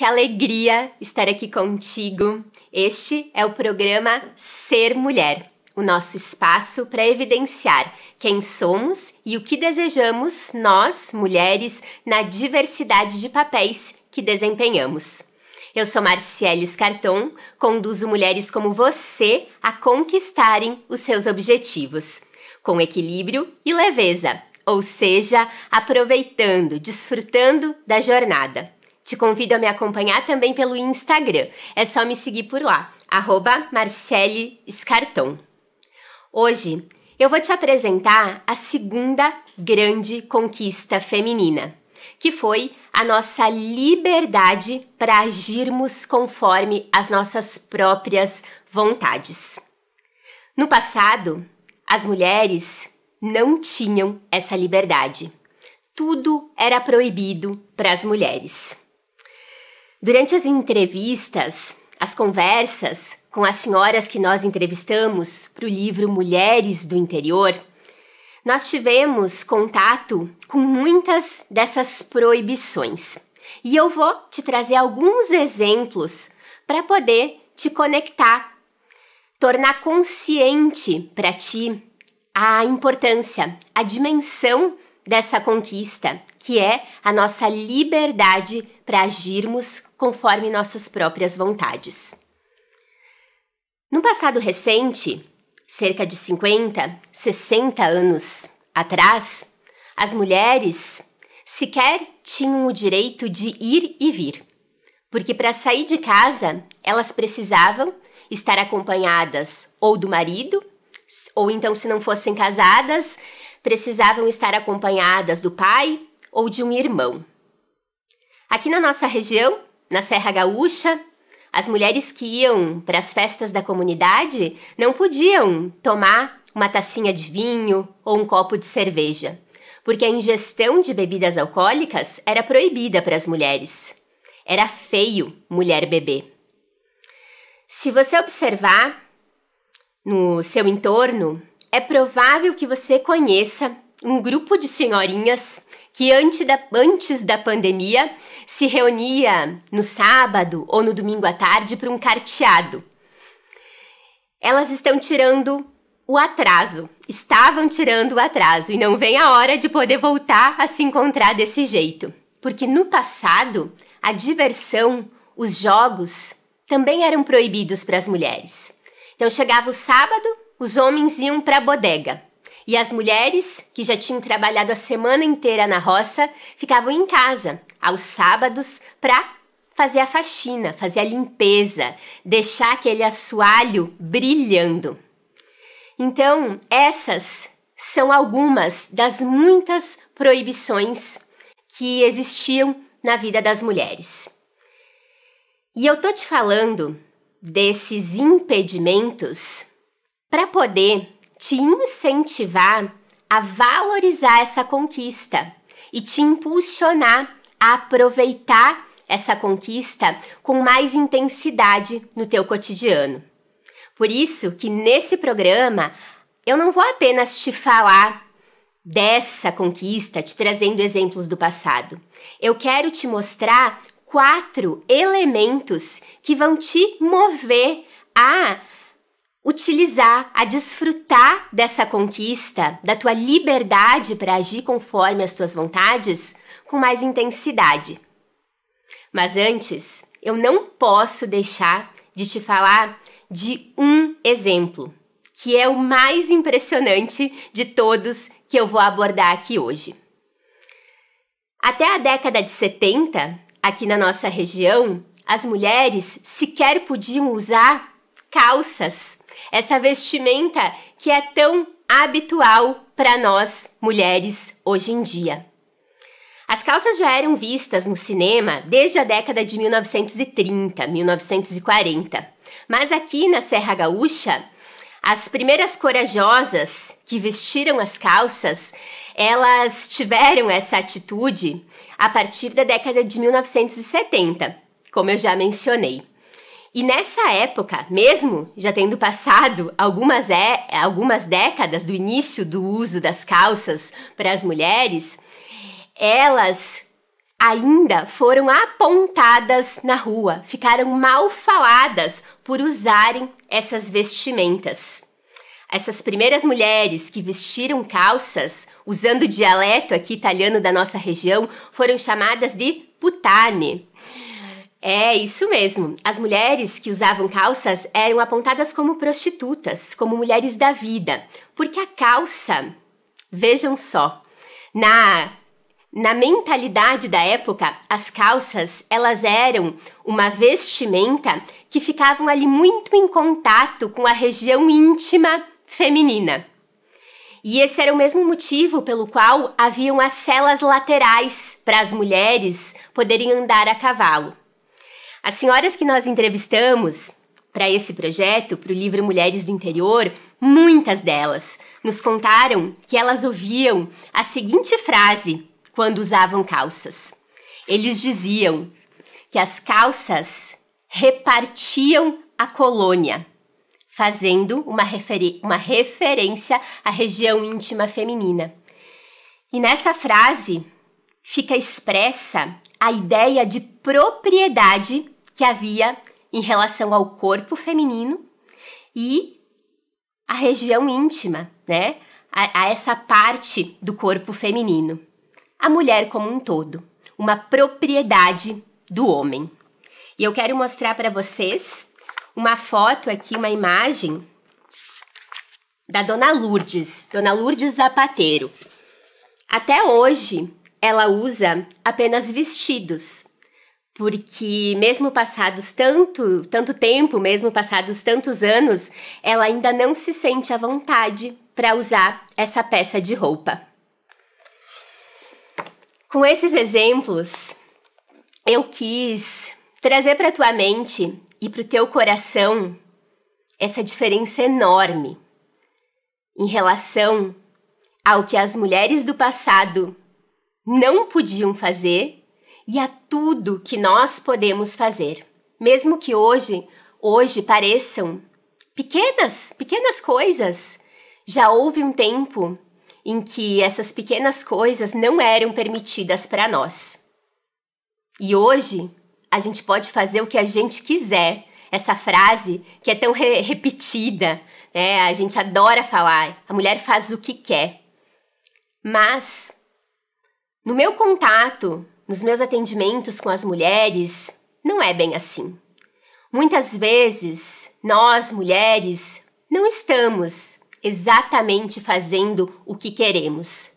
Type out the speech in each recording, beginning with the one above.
que alegria estar aqui contigo. Este é o programa Ser Mulher, o nosso espaço para evidenciar quem somos e o que desejamos nós, mulheres, na diversidade de papéis que desempenhamos. Eu sou Marciele Scarton, conduzo mulheres como você a conquistarem os seus objetivos, com equilíbrio e leveza, ou seja, aproveitando, desfrutando da jornada. Te convido a me acompanhar também pelo Instagram, é só me seguir por lá, @Marciele Scarton. Hoje eu vou te apresentar a segunda grande conquista feminina, que foi a nossa liberdade para agirmos conforme as nossas próprias vontades. No passado, as mulheres não tinham essa liberdade. Tudo era proibido para as mulheres. Durante as entrevistas, as conversas com as senhoras que nós entrevistamos para o livro Mulheres do Interior, nós tivemos contato com muitas dessas proibições. E eu vou te trazer alguns exemplos para poder te conectar, tornar consciente para ti a importância, a dimensão dessa conquista, que é a nossa liberdade para agirmos conforme nossas próprias vontades. No passado recente, cerca de 50, 60 anos atrás, as mulheres sequer tinham o direito de ir e vir, porque para sair de casa elas precisavam estar acompanhadas ou do marido, ou então, se não fossem casadas, precisavam estar acompanhadas do pai ou de um irmão. Aqui na nossa região, na Serra Gaúcha, as mulheres que iam para as festas da comunidade não podiam tomar uma tacinha de vinho ou um copo de cerveja, porque a ingestão de bebidas alcoólicas era proibida para as mulheres. Era feio mulher beber. Se você observar no seu entorno, é provável que você conheça um grupo de senhorinhas que antes da pandemia se reunia no sábado ou no domingo à tarde para um carteado. Elas estavam tirando o atraso e não vem a hora de poder voltar a se encontrar desse jeito. Porque no passado, a diversão, os jogos também eram proibidos para as mulheres. Então chegava o sábado, os homens iam para a bodega. E as mulheres, que já tinham trabalhado a semana inteira na roça, ficavam em casa, aos sábados, para fazer a faxina, fazer a limpeza, deixar aquele assoalho brilhando. Então, essas são algumas das muitas proibições que existiam na vida das mulheres. E eu tô te falando desses impedimentos para poder te incentivar a valorizar essa conquista e te impulsionar a aproveitar essa conquista com mais intensidade no teu cotidiano. Por isso que nesse programa eu não vou apenas te falar dessa conquista, te trazendo exemplos do passado. Eu quero te mostrar 4 elementos que vão te mover a utilizar, a desfrutar dessa conquista, da tua liberdade para agir conforme as tuas vontades com mais intensidade. Mas antes, eu não posso deixar de te falar de um exemplo, que é o mais impressionante de todos que eu vou abordar aqui hoje. Até a década de 70, aqui na nossa região, as mulheres sequer podiam usar calças, essa vestimenta que é tão habitual para nós, mulheres, hoje em dia. As calças já eram vistas no cinema desde a década de 1930, 1940. Mas aqui na Serra Gaúcha, as primeiras corajosas que vestiram as calças, elas tiveram essa atitude a partir da década de 1970, como eu já mencionei. E nessa época, mesmo já tendo passado algumas décadas do início do uso das calças para as mulheres, elas ainda foram apontadas na rua, ficaram mal faladas por usarem essas vestimentas. Essas primeiras mulheres que vestiram calças, usando o dialeto aqui italiano da nossa região, foram chamadas de puttane. É isso mesmo, as mulheres que usavam calças eram apontadas como prostitutas, como mulheres da vida, porque a calça, vejam só, na mentalidade da época, as calças, elas eram uma vestimenta que ficavam ali muito em contato com a região íntima feminina. E esse era o mesmo motivo pelo qual haviam as selas laterais para as mulheres poderem andar a cavalo. As senhoras que nós entrevistamos para esse projeto, para o livro Mulheres do Interior, muitas delas nos contaram que elas ouviam a seguinte frase quando usavam calças. Eles diziam que as calças repartiam a colônia, fazendo uma referência à região íntima feminina. E nessa frase fica expressa a ideia de propriedade que havia em relação ao corpo feminino e a região íntima, né? A essa parte do corpo feminino. A mulher como um todo, uma propriedade do homem. E eu quero mostrar para vocês uma foto aqui, uma imagem da Dona Lourdes Zapateiro. Até hoje, ela usa apenas vestidos, porque mesmo passados tanto tempo, mesmo passados tantos anos, ela ainda não se sente à vontade para usar essa peça de roupa. Com esses exemplos, eu quis trazer para a tua mente e para o teu coração essa diferença enorme em relação ao que as mulheres do passado não podiam fazer e a tudo que nós podemos fazer. Mesmo que hoje pareçam pequenas coisas, já houve um tempo em que essas pequenas coisas não eram permitidas para nós. E hoje a gente pode fazer o que a gente quiser. Essa frase que é tão repetida, né? A gente adora falar, a mulher faz o que quer. Mas no meu contato, nos meus atendimentos com as mulheres, não é bem assim. Muitas vezes, nós, mulheres, não estamos exatamente fazendo o que queremos.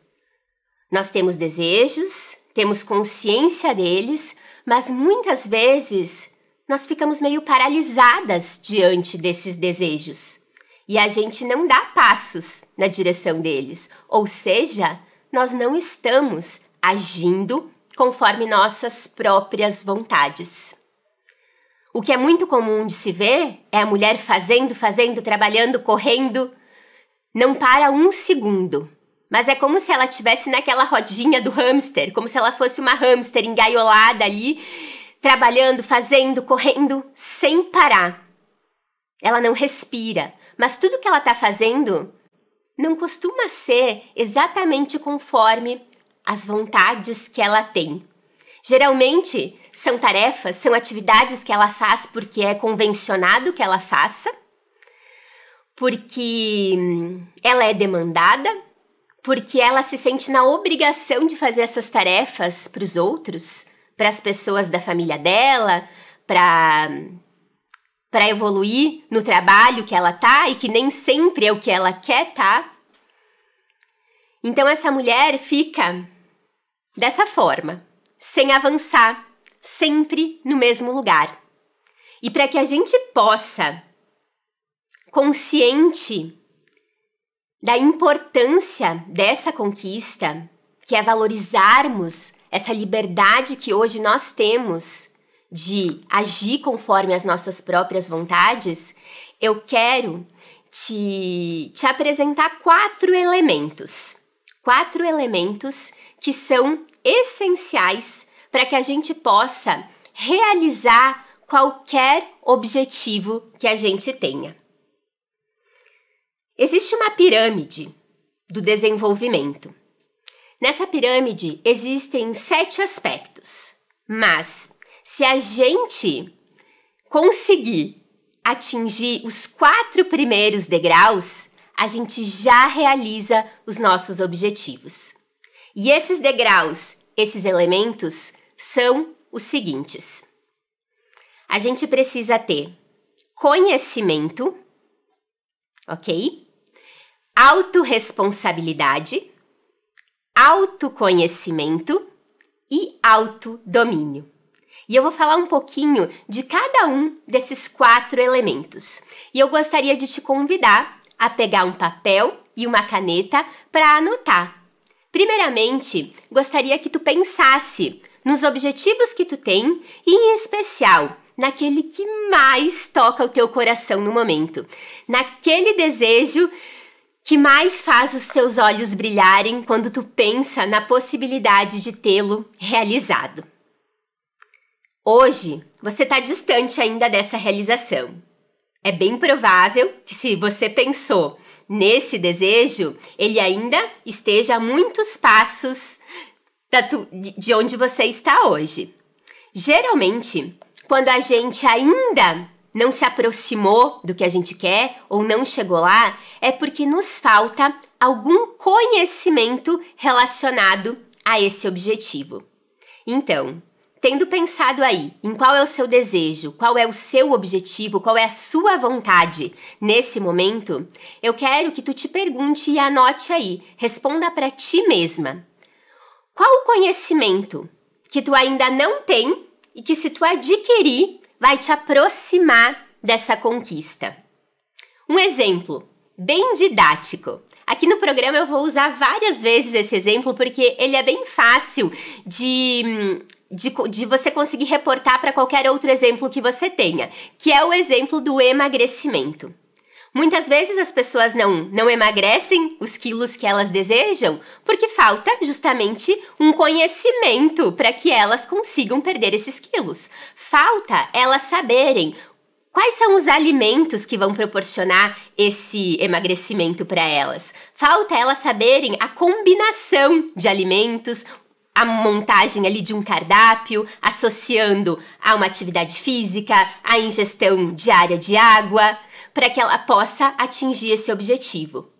Nós temos desejos, temos consciência deles, mas muitas vezes nós ficamos meio paralisadas diante desses desejos. E a gente não dá passos na direção deles, ou seja, nós não estamos agindo conforme nossas próprias vontades. O que é muito comum de se ver é a mulher fazendo, trabalhando, correndo, não para um segundo. Mas é como se ela estivesse naquela rodinha do hamster, como se ela fosse uma hamster engaiolada ali, trabalhando, fazendo, correndo, sem parar. Ela não respira, mas tudo que ela está fazendo não costuma ser exatamente conforme as vontades que ela tem. Geralmente, são tarefas, são atividades que ela faz porque é convencionado que ela faça, porque ela é demandada, porque ela se sente na obrigação de fazer essas tarefas para os outros, para as pessoas da família dela, para evoluir no trabalho que ela tá e que nem sempre é o que ela quer tá. Então essa mulher fica dessa forma, sem avançar, sempre no mesmo lugar. E para que a gente possa, consciente da importância dessa conquista, que é valorizarmos essa liberdade que hoje nós temos de agir conforme as nossas próprias vontades, eu quero te apresentar 4 elementos. 4 elementos que são essenciais para que a gente possa realizar qualquer objetivo que a gente tenha. Existe uma pirâmide do desenvolvimento. Nessa pirâmide existem 7 aspectos, mas se a gente conseguir atingir os 4 primeiros degraus, a gente já realiza os nossos objetivos. E esses degraus, esses elementos, são os seguintes. A gente precisa ter conhecimento, ok? Autorresponsabilidade, autoconhecimento e autodomínio. E eu vou falar um pouquinho de cada um desses 4 elementos. E eu gostaria de te convidar a pegar um papel e uma caneta para anotar. Primeiramente, gostaria que tu pensasse nos objetivos que tu tem e, em especial, naquele que mais toca o teu coração no momento, naquele desejo que mais faz os teus olhos brilharem quando tu pensa na possibilidade de tê-lo realizado. Hoje, você está distante ainda dessa realização. É bem provável que, se você pensou nesse desejo, ele ainda esteja a muitos passos de onde você está hoje. Geralmente, quando a gente ainda não se aproximou do que a gente quer ou não chegou lá, é porque nos falta algum conhecimento relacionado a esse objetivo. Então, tendo pensado aí em qual é o seu desejo, qual é o seu objetivo, qual é a sua vontade nesse momento, eu quero que tu te pergunte e anote aí, responda para ti mesma. Qual o conhecimento que tu ainda não tem e que, se tu adquirir, vai te aproximar dessa conquista? Um exemplo bem didático. Aqui no programa eu vou usar várias vezes esse exemplo porque ele é bem fácil de você conseguir reportar para qualquer outro exemplo que você tenha, que é o exemplo do emagrecimento. Muitas vezes as pessoas não emagrecem os quilos que elas desejam porque falta justamente um conhecimento para que elas consigam perder esses quilos. Falta elas saberem quais são os alimentos que vão proporcionar esse emagrecimento para elas. Falta elas saberem a combinação de alimentos, a montagem ali de um cardápio, associando a uma atividade física, a ingestão diária de água, para que ela possa atingir esse objetivo.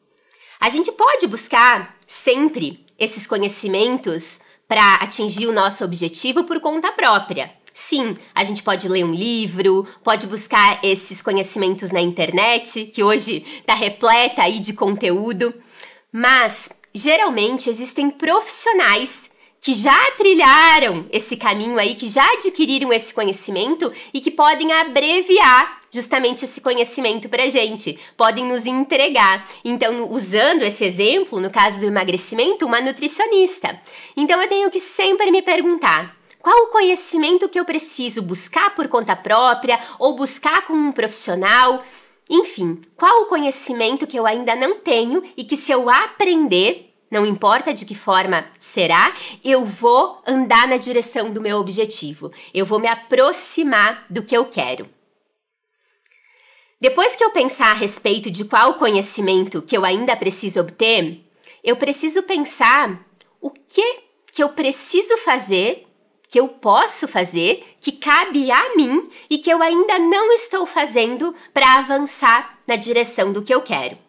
A gente pode buscar sempre esses conhecimentos para atingir o nosso objetivo por conta própria. Sim, a gente pode ler um livro, pode buscar esses conhecimentos na internet, que hoje está repleta aí de conteúdo, mas geralmente existem profissionais que já trilharam esse caminho aí, que já adquiriram esse conhecimento e que podem abreviar justamente esse conhecimento pra gente, podem nos entregar. Então, usando esse exemplo, no caso do emagrecimento, uma nutricionista. Então, eu tenho que sempre me perguntar: qual o conhecimento que eu preciso buscar por conta própria ou buscar com um profissional? Enfim, qual o conhecimento que eu ainda não tenho e que, se eu aprender, não importa de que forma será, eu vou andar na direção do meu objetivo. Eu vou me aproximar do que eu quero. Depois que eu pensar a respeito de qual conhecimento que eu ainda preciso obter, eu preciso pensar o que eu preciso fazer, que eu posso fazer, que cabe a mim e que eu ainda não estou fazendo para avançar na direção do que eu quero.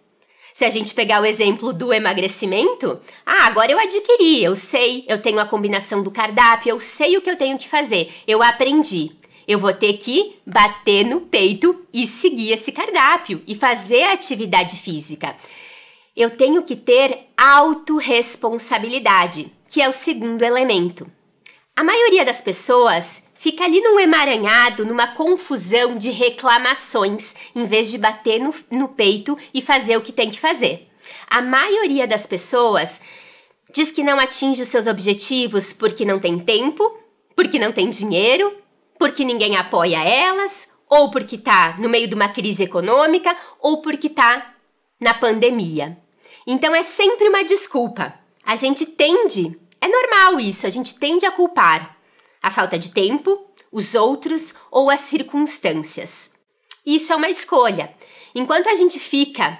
Se a gente pegar o exemplo do emagrecimento, agora eu adquiri, eu sei, eu tenho a combinação do cardápio, eu sei o que eu tenho que fazer, eu aprendi. Eu vou ter que bater no peito e seguir esse cardápio e fazer a atividade física. Eu tenho que ter autorresponsabilidade, que é o segundo elemento. A maioria das pessoas fica ali num emaranhado, numa confusão de reclamações, em vez de bater no peito e fazer o que tem que fazer. A maioria das pessoas diz que não atinge os seus objetivos porque não tem tempo, porque não tem dinheiro, porque ninguém apoia elas, ou porque está no meio de uma crise econômica, ou porque está na pandemia. Então é sempre uma desculpa. A gente tende, é normal isso, a gente tende a culpar a falta de tempo, os outros ou as circunstâncias. Isso é uma escolha. Enquanto a gente fica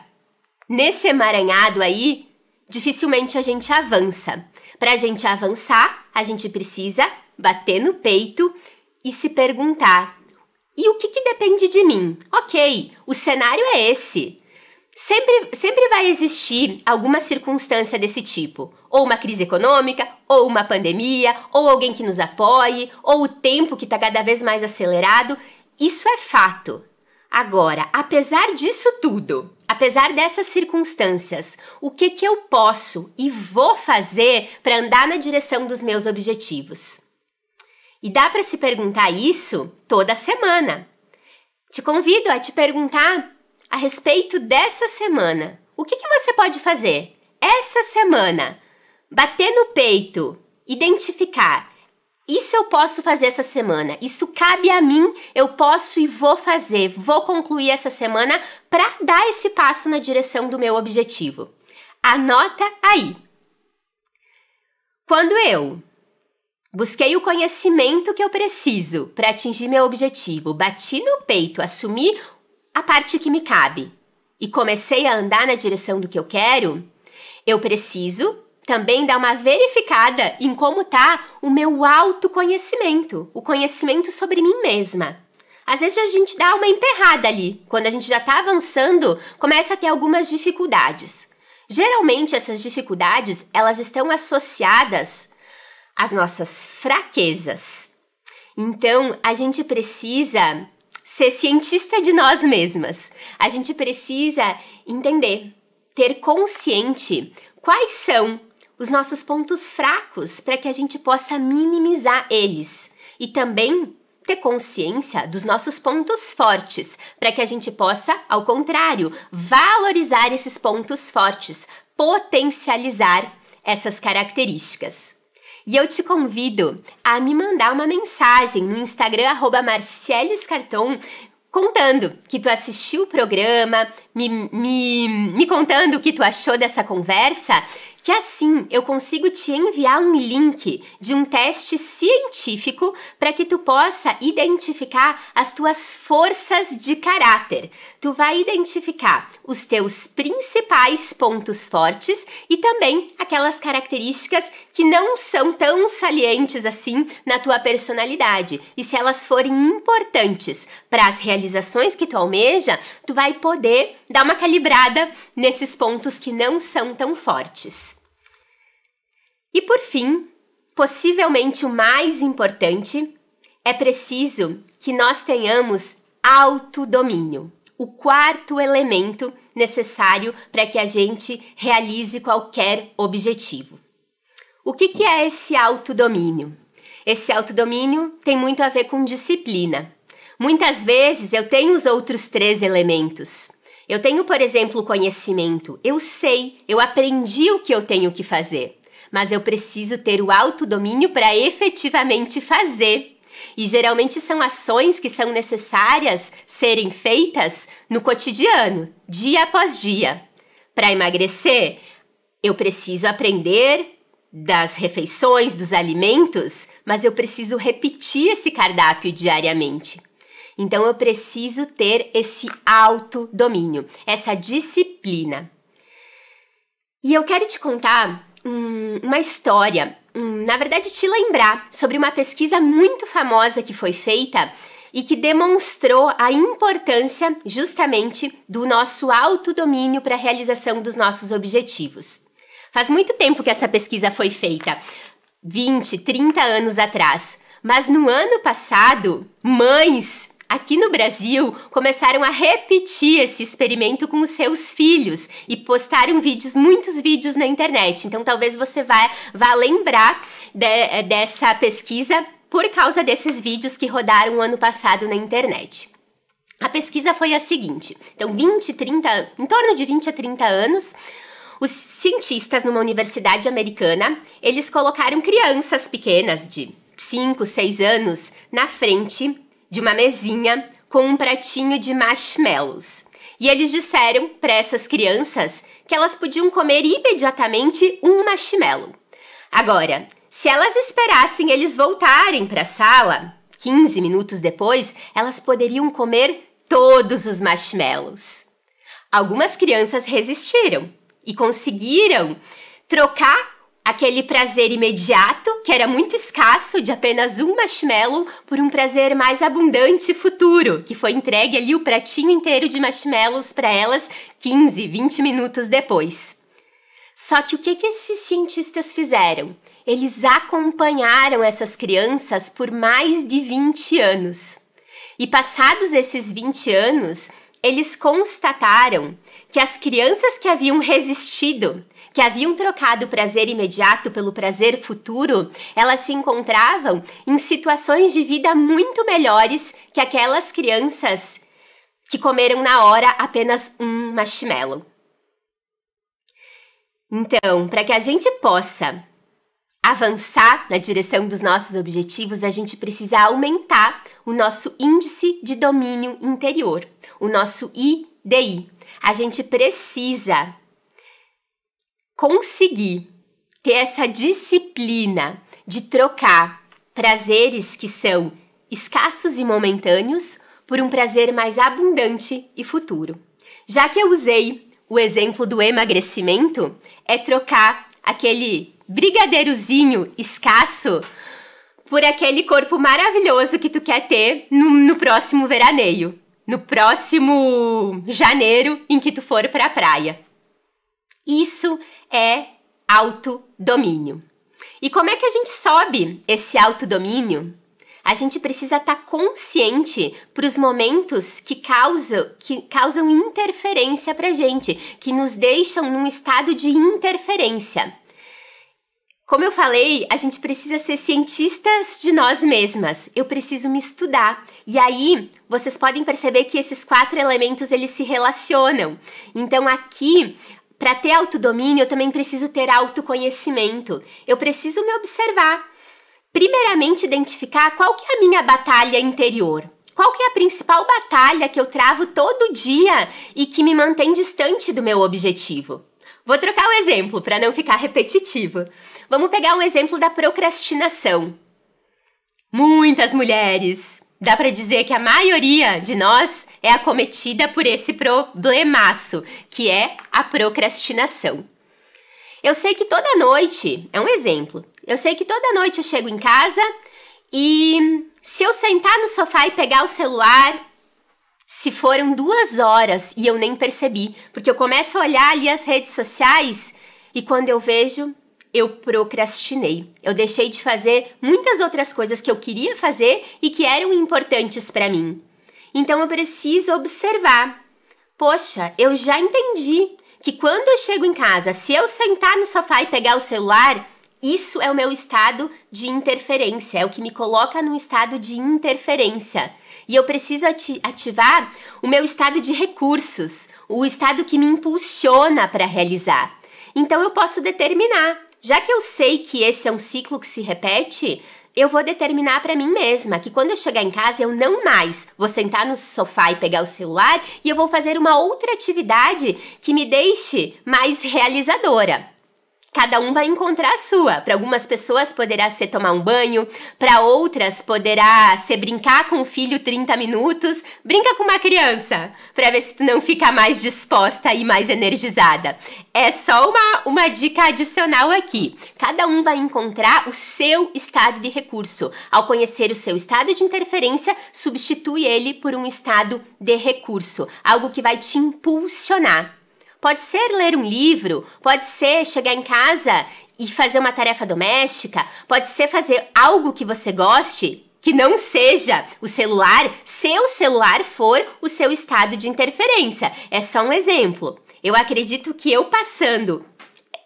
nesse emaranhado aí, dificilmente a gente avança. Para a gente avançar, a gente precisa bater no peito e se perguntar: e o que depende de mim? Ok, o cenário é esse. Sempre vai existir alguma circunstância desse tipo. Ou uma crise econômica, ou uma pandemia, ou alguém que nos apoie, ou o tempo que está cada vez mais acelerado. Isso é fato. Agora, apesar disso tudo, apesar dessas circunstâncias, o que eu posso e vou fazer para andar na direção dos meus objetivos? E dá para se perguntar isso toda semana. Te convido a te perguntar a respeito dessa semana. O que você pode fazer essa semana? Bater no peito, identificar. Isso eu posso fazer essa semana. Isso cabe a mim, eu posso e vou fazer. Vou concluir essa semana para dar esse passo na direção do meu objetivo. Anota aí. Quando eu busquei o conhecimento que eu preciso para atingir meu objetivo, bati no peito, assumi a parte que me cabe e comecei a andar na direção do que eu quero, eu preciso também dar uma verificada em como está o meu autoconhecimento, o conhecimento sobre mim mesma. Às vezes a gente dá uma emperrada ali, quando a gente já está avançando, começa a ter algumas dificuldades. Geralmente essas dificuldades, elas estão associadas às nossas fraquezas. Então, a gente precisa ser cientista de nós mesmas. A gente precisa entender, ter consciente quais são os nossos pontos fracos para que a gente possa minimizar eles. E também ter consciência dos nossos pontos fortes para que a gente possa, ao contrário, valorizar esses pontos fortes, potencializar essas características. E eu te convido a me mandar uma mensagem no Instagram, @marcielescarton, contando que tu assistiu o programa, me contando o que tu achou dessa conversa, que assim eu consigo te enviar um link de um teste científico para que tu possa identificar as tuas forças de caráter. Tu vai identificar os teus principais pontos fortes e também aquelas características que não são tão salientes assim na tua personalidade. E se elas forem importantes para as realizações que tu almeja, tu vai poder dar uma calibrada nesses pontos que não são tão fortes. E por fim, possivelmente o mais importante, é preciso que nós tenhamos autodomínio, o quarto elemento necessário para que a gente realize qualquer objetivo. O que é esse autodomínio? Esse autodomínio tem muito a ver com disciplina. Muitas vezes eu tenho os outros 3 elementos. Eu tenho, por exemplo, o conhecimento. Eu sei, eu aprendi o que eu tenho que fazer. Mas eu preciso ter o autodomínio para efetivamente fazer. E geralmente são ações que são necessárias serem feitas no cotidiano, dia após dia. Para emagrecer, eu preciso aprender das refeições, dos alimentos, mas eu preciso repetir esse cardápio diariamente. Então eu preciso ter esse autodomínio, essa disciplina. E eu quero te contar uma história, na verdade te lembrar sobre uma pesquisa muito famosa que foi feita e que demonstrou a importância justamente do nosso autodomínio para a realização dos nossos objetivos. Faz muito tempo que essa pesquisa foi feita, 20, 30 anos atrás, mas no ano passado, mães aqui no Brasil começaram a repetir esse experimento com os seus filhos e postaram muitos vídeos na internet. Então talvez você vá lembrar dessa pesquisa por causa desses vídeos que rodaram o ano passado na internet. A pesquisa foi a seguinte, então em torno de 20 a 30 anos, os cientistas numa universidade americana, eles colocaram crianças pequenas de 5, 6 anos na frente de uma mesinha com um pratinho de marshmallows. E eles disseram para essas crianças que elas podiam comer imediatamente um marshmallow. Agora, se elas esperassem eles voltarem para a sala, 15 minutos depois, elas poderiam comer todos os marshmallows. Algumas crianças resistiram e conseguiram trocar aquele prazer imediato, que era muito escasso, de apenas um marshmallow, por um prazer mais abundante e futuro, que foi entregue ali o pratinho inteiro de marshmallows para elas 15, 20 minutos depois. Só que o que esses cientistas fizeram? Eles acompanharam essas crianças por mais de 20 anos. E passados esses 20 anos, eles constataram que as crianças que haviam resistido, que haviam trocado o prazer imediato pelo prazer futuro, elas se encontravam em situações de vida muito melhores que aquelas crianças que comeram na hora apenas um marshmallow. Então, para que a gente possa avançar na direção dos nossos objetivos, a gente precisa aumentar o nosso índice de domínio interior, o nosso IDI. A gente precisa conseguir ter essa disciplina de trocar prazeres que são escassos e momentâneos por um prazer mais abundante e futuro. Já que eu usei o exemplo do emagrecimento, é trocar aquele brigadeirozinho escasso por aquele corpo maravilhoso que tu quer ter no próximo veraneio, no próximo janeiro em que tu for para a praia. Isso é autodomínio. E como é que a gente sobe esse autodomínio? A gente precisa estar consciente para os momentos que causam interferência para a gente, que nos deixam num estado de interferência. Como eu falei, a gente precisa ser cientistas de nós mesmas. Eu preciso me estudar. E aí, vocês podem perceber que esses 4 elementos, eles se relacionam. Então, aqui, para ter autodomínio, eu também preciso ter autoconhecimento. Eu preciso me observar. Primeiramente, identificar qual que é a minha batalha interior. Qual que é a principal batalha que eu travo todo dia e que me mantém distante do meu objetivo? Vou trocar o exemplo para não ficar repetitivo. Vamos pegar o exemplo da procrastinação. Muitas mulheres, dá para dizer que a maioria de nós é acometida por esse problemaço, que é a procrastinação. Eu sei que toda noite, é um exemplo, eu sei que toda noite eu chego em casa e se eu sentar no sofá e pegar o celular, se foram 2 horas e eu nem percebi, porque eu começo a olhar ali as redes sociais e quando eu vejo, eu procrastinei. Eu deixei de fazer muitas outras coisas que eu queria fazer e que eram importantes para mim. Então eu preciso observar. Poxa, eu já entendi que quando eu chego em casa, se eu sentar no sofá e pegar o celular, isso é o meu estado de interferência, é o que me coloca num estado de interferência. E eu preciso ativar o meu estado de recursos, o estado que me impulsiona para realizar. Então eu posso determinar, já que eu sei que esse é um ciclo que se repete, eu vou determinar para mim mesma que quando eu chegar em casa eu não mais vou sentar no sofá e pegar o celular e eu vou fazer uma outra atividade que me deixe mais realizadora. Cada um vai encontrar a sua. Para algumas pessoas poderá ser tomar um banho, para outras poderá ser brincar com o filho 30 minutos. Brinca com uma criança, para ver se tu não fica mais disposta e mais energizada. É só uma dica adicional aqui. Cada um vai encontrar o seu estado de recurso. Ao conhecer o seu estado de interferência, substitui ele por um estado de recurso, algo que vai te impulsionar. Pode ser ler um livro, pode ser chegar em casa e fazer uma tarefa doméstica, pode ser fazer algo que você goste, que não seja o celular, se o celular for o seu estado de interferência. É só um exemplo. Eu acredito que eu passando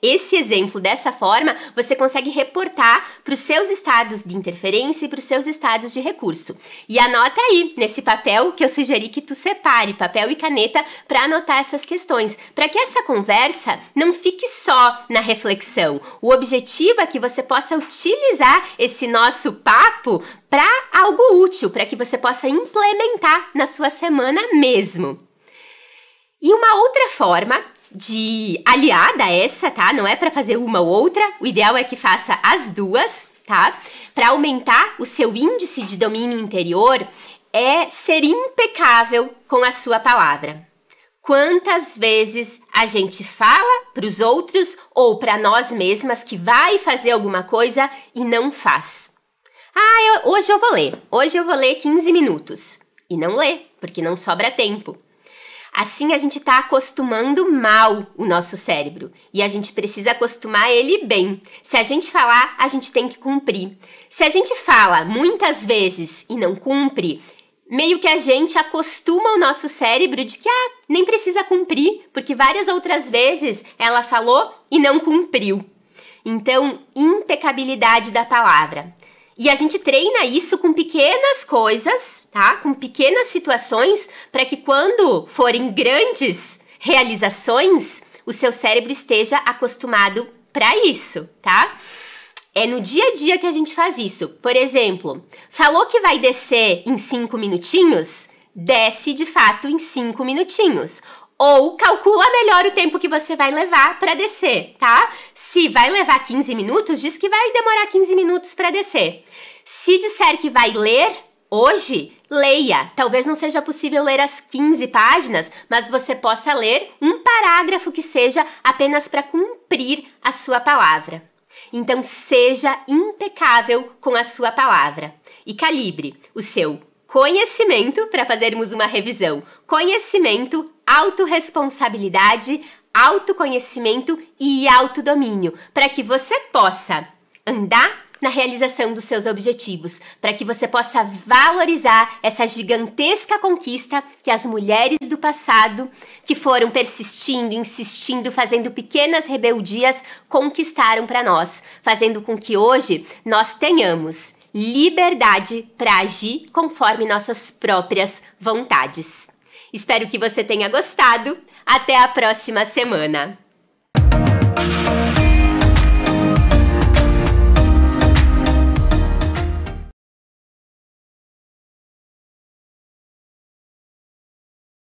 esse exemplo dessa forma, você consegue reportar para os seus estados de interferência e para os seus estados de recurso. E anota aí, nesse papel que eu sugeri que tu separe, papel e caneta, para anotar essas questões, para que essa conversa não fique só na reflexão. O objetivo é que você possa utilizar esse nosso papo para algo útil, para que você possa implementar na sua semana mesmo. E uma outra forma de aliada a essa, tá? Não é para fazer uma ou outra, o ideal é que faça as duas, tá? Para aumentar o seu índice de domínio interior é ser impecável com a sua palavra. quantas vezes a gente fala para os outros ou para nós mesmas que vai fazer alguma coisa e não faz. Hoje eu vou ler 15 minutos. E não lê, porque não sobra tempo. Assim a gente está acostumando mal o nosso cérebro e a gente precisa acostumar ele bem. Se a gente falar, a gente tem que cumprir. Se a gente fala muitas vezes e não cumpre, meio que a gente acostuma o nosso cérebro de que nem precisa cumprir, porque várias outras vezes ela falou e não cumpriu. Então, impecabilidade da palavra. E a gente treina isso com pequenas coisas, tá? Com pequenas situações, para que quando forem grandes realizações, o seu cérebro esteja acostumado para isso, tá? É no dia a dia que a gente faz isso. Por exemplo, falou que vai descer em 5 minutinhos, desce de fato em 5 minutinhos. Ou calcula melhor o tempo que você vai levar para descer, tá? Se vai levar 15 minutos, diz que vai demorar 15 minutos para descer. Se disser que vai ler hoje, leia. Talvez não seja possível ler as 15 páginas, mas você possa ler um parágrafo que seja apenas para cumprir a sua palavra. Então, seja impecável com a sua palavra e calibre o seu conhecimento, para fazermos uma revisão. Conhecimento, autorresponsabilidade, autoconhecimento e autodomínio, para que você possa andar na realização dos seus objetivos, para que você possa valorizar essa gigantesca conquista que as mulheres do passado, que foram persistindo, insistindo, fazendo pequenas rebeldias, conquistaram para nós, fazendo com que hoje nós tenhamos liberdade para agir conforme nossas próprias vontades. Espero que você tenha gostado. Até a próxima semana!